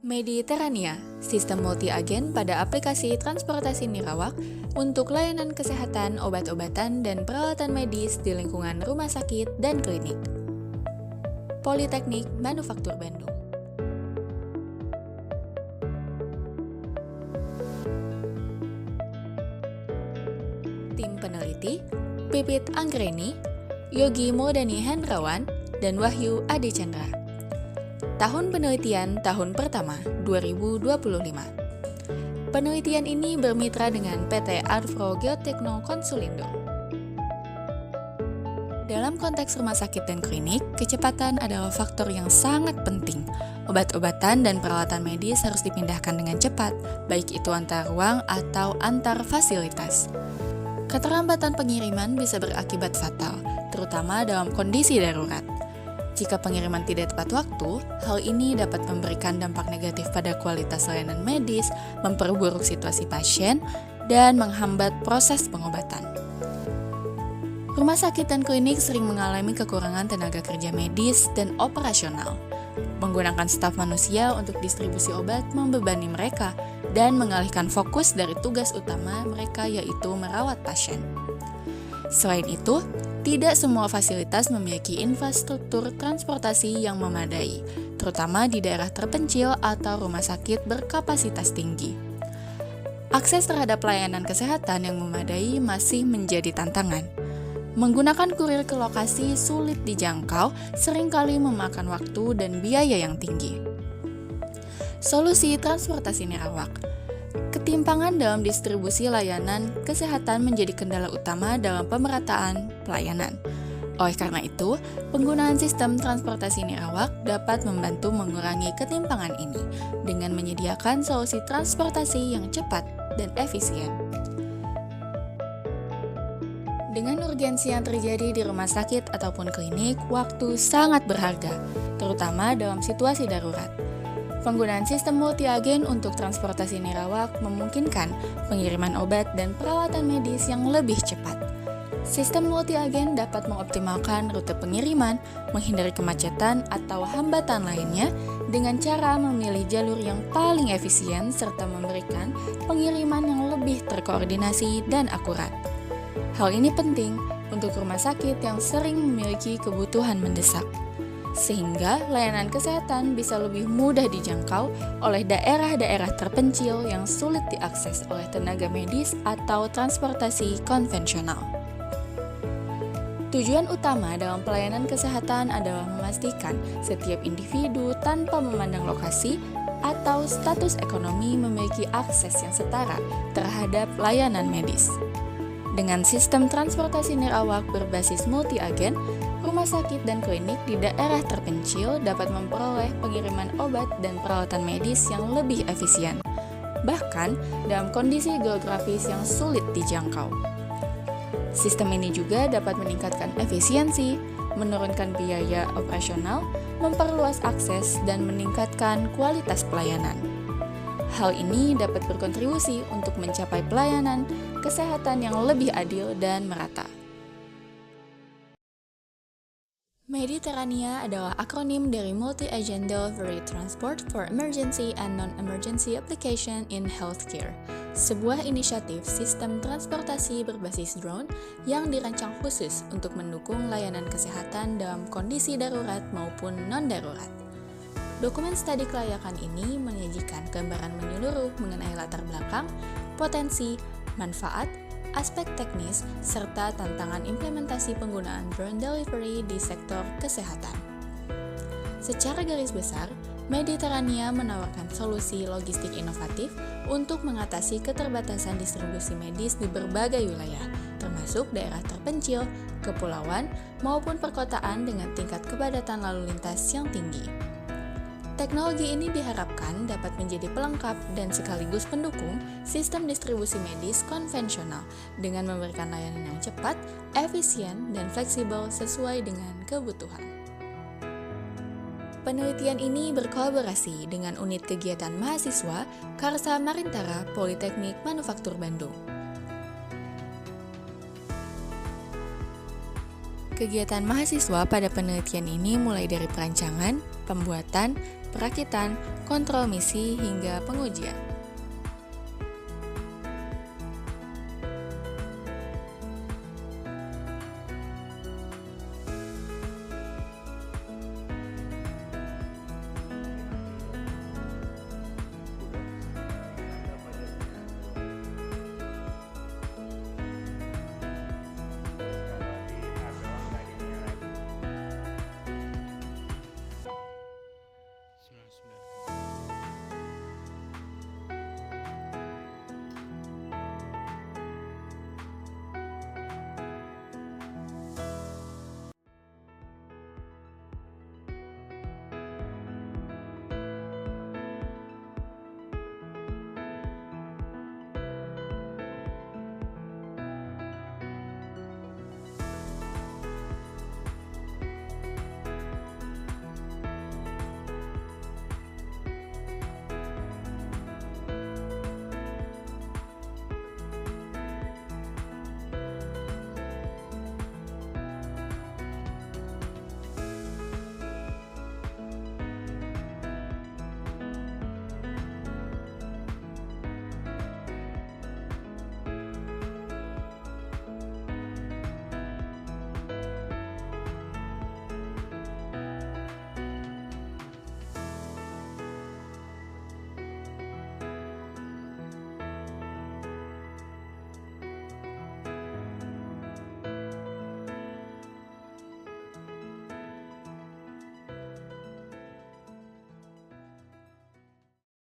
Mediterania, sistem multi-agen pada aplikasi transportasi nirawak untuk layanan kesehatan, obat-obatan, dan peralatan medis di lingkungan rumah sakit dan klinik. Politeknik Manufaktur Bandung. Tim peneliti, Pipit Anggreni, Yogi Maulani Hendrawan, dan Wahyu Adi Chandra. Tahun penelitian tahun pertama 2025. Penelitian ini bermitra dengan PT Adfro Geotekno Konsolindo. Dalam konteks rumah sakit dan klinik, kecepatan adalah faktor yang sangat penting. Obat-obatan dan peralatan medis harus dipindahkan dengan cepat, baik itu antar ruang atau antar fasilitas. Keterlambatan pengiriman bisa berakibat fatal, terutama dalam kondisi darurat. Jika pengiriman tidak tepat waktu, hal ini dapat memberikan dampak negatif pada kualitas layanan medis, memperburuk situasi pasien, dan menghambat proses pengobatan. Rumah sakit dan klinik sering mengalami kekurangan tenaga kerja medis dan operasional. Menggunakan staf manusia untuk distribusi obat membebani mereka dan mengalihkan fokus dari tugas utama mereka, yaitu merawat pasien. Selain itu, tidak semua fasilitas memiliki infrastruktur transportasi yang memadai, terutama di daerah terpencil atau rumah sakit berkapasitas tinggi. Akses terhadap layanan kesehatan yang memadai masih menjadi tantangan. Menggunakan kurir ke lokasi sulit dijangkau, seringkali memakan waktu dan biaya yang tinggi. Solusi transportasi nirawak. Ketimpangan dalam distribusi layanan kesehatan menjadi kendala utama dalam pemerataan pelayanan. Oleh karena itu, penggunaan sistem transportasi nirawak dapat membantu mengurangi ketimpangan ini dengan menyediakan solusi transportasi yang cepat dan efisien. Dengan urgensi yang terjadi di rumah sakit ataupun klinik, waktu sangat berharga, terutama dalam situasi darurat. Penggunaan sistem multi-agen untuk transportasi nirawak memungkinkan pengiriman obat dan peralatan medis yang lebih cepat. Sistem multi-agen dapat mengoptimalkan rute pengiriman, menghindari kemacetan atau hambatan lainnya dengan cara memilih jalur yang paling efisien serta memberikan pengiriman yang lebih terkoordinasi dan akurat. Hal ini penting untuk rumah sakit yang sering memiliki kebutuhan mendesak, sehingga layanan kesehatan bisa lebih mudah dijangkau oleh daerah-daerah terpencil yang sulit diakses oleh tenaga medis atau transportasi konvensional. Tujuan utama dalam pelayanan kesehatan adalah memastikan setiap individu tanpa memandang lokasi atau status ekonomi memiliki akses yang setara terhadap layanan medis. Dengan sistem transportasi nirawak berbasis multi-agen, rumah sakit dan klinik di daerah terpencil dapat memperoleh pengiriman obat dan peralatan medis yang lebih efisien, bahkan dalam kondisi geografis yang sulit dijangkau. Sistem ini juga dapat meningkatkan efisiensi, menurunkan biaya operasional, memperluas akses, dan meningkatkan kualitas pelayanan. Hal ini dapat berkontribusi untuk mencapai pelayanan kesehatan yang lebih adil dan merata. Mediterania adalah akronim dari Multi-Agent Delivery Transport for Emergency and Non-Emergency Application in Healthcare, sebuah inisiatif sistem transportasi berbasis drone yang dirancang khusus untuk mendukung layanan kesehatan dalam kondisi darurat maupun non-darurat. Dokumen studi kelayakan ini menyajikan gambaran menyeluruh mengenai latar belakang, potensi, manfaat, aspek teknis, serta tantangan implementasi penggunaan drone delivery di sektor kesehatan. Secara garis besar, Mediterania menawarkan solusi logistik inovatif untuk mengatasi keterbatasan distribusi medis di berbagai wilayah, termasuk daerah terpencil, kepulauan, maupun perkotaan dengan tingkat kepadatan lalu lintas yang tinggi. Teknologi ini diharapkan dapat menjadi pelengkap dan sekaligus pendukung sistem distribusi medis konvensional dengan memberikan layanan yang cepat, efisien, dan fleksibel sesuai dengan kebutuhan. Penelitian ini berkolaborasi dengan unit kegiatan mahasiswa Karsa Marintara Politeknik Manufaktur Bandung. Kegiatan mahasiswa pada penelitian ini mulai dari perancangan, pembuatan, perakitan, kontrol misi, hingga pengujian.